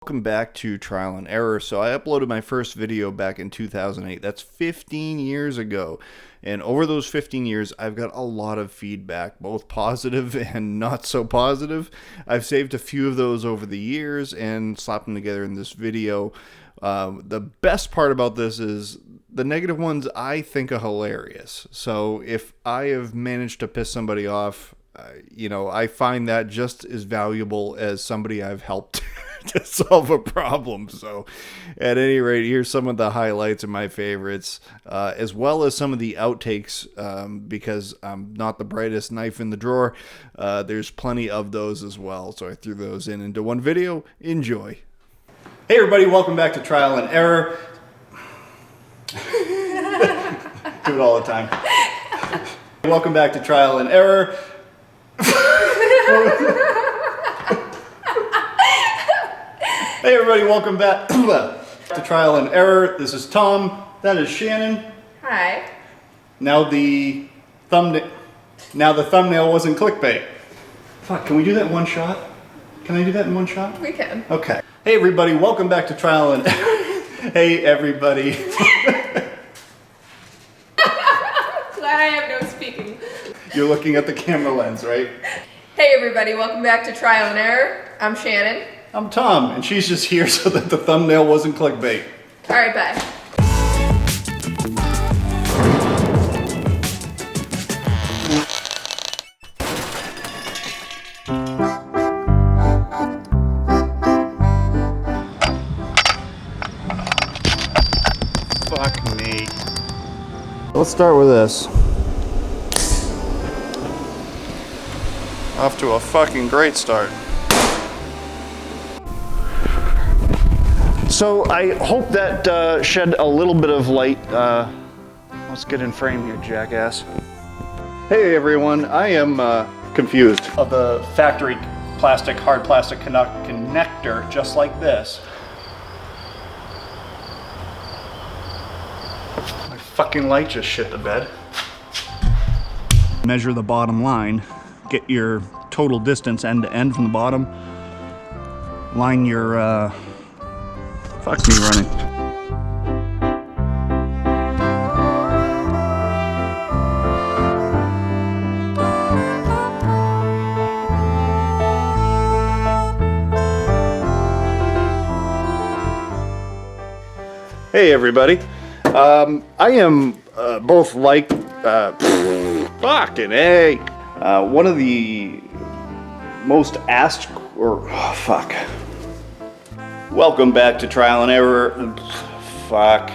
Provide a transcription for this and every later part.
Welcome back to Trial and Error. So I uploaded my first video back in 2008. That's 15 years ago. And over those 15 years, I've got a lot of feedback, both positive and not so positive. I've saved a few of those over the years and slapped them together in this video. The best part about this is the negative ones I think are hilarious. So if I have managed to piss somebody off, I find that just as valuable as somebody I've helped to solve a problem. So at any rate, here's some of the highlights and my favorites, as well as some of the outtakes, because I'm not the brightest knife in the drawer. There's plenty of those as well. So I threw those into one video. Enjoy. Hey everybody, welcome back to Trial and Error. Do it all the time. Welcome back to Trial and Error. Hey everybody, welcome back to Trial and Error. This is Tom. That is Shannon. Hi. Now the thumbnail wasn't clickbait. Fuck, can we do that in one shot? Can I do that in one shot? We can. Okay. Hey everybody, welcome back to Trial and Error. Hey everybody. Glad I have no speaking. You're looking at the camera lens, right? Hey everybody, welcome back to Trial and Error. I'm Shannon. I'm Tom, and she's just here so that the thumbnail wasn't clickbait. All right, bye. Fuck me. Let's start with this. Off to a fucking great start. So I hope that shed a little bit of light. Let's get in frame here, jackass. Hey everyone, I am confused. Of the factory plastic, hard plastic connector, just like this. My fucking light just shit the bed. Measure the bottom line. Get your total distance end to end from the bottom. Line your, fuck me running. Hey everybody. I am both like, fucking A. One of the most asked, fuck. Welcome back to Trial and Error. Fuck.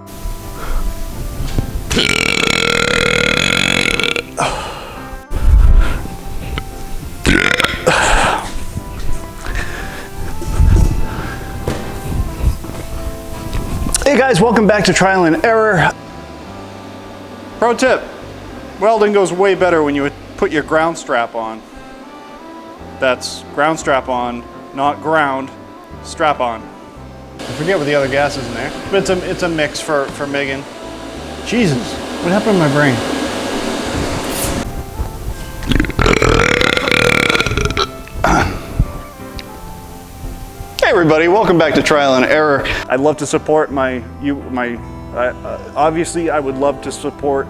Hey guys, welcome back to Trial and Error. Pro tip, welding goes way better when you put your ground strap on. That's ground strap on, not ground strap on. I forget what the other gas is in there, but it's a mix for Megan. Jesus, what happened to my brain? Hey everybody, welcome back to Trial and Error. I'd love to support obviously I would love to support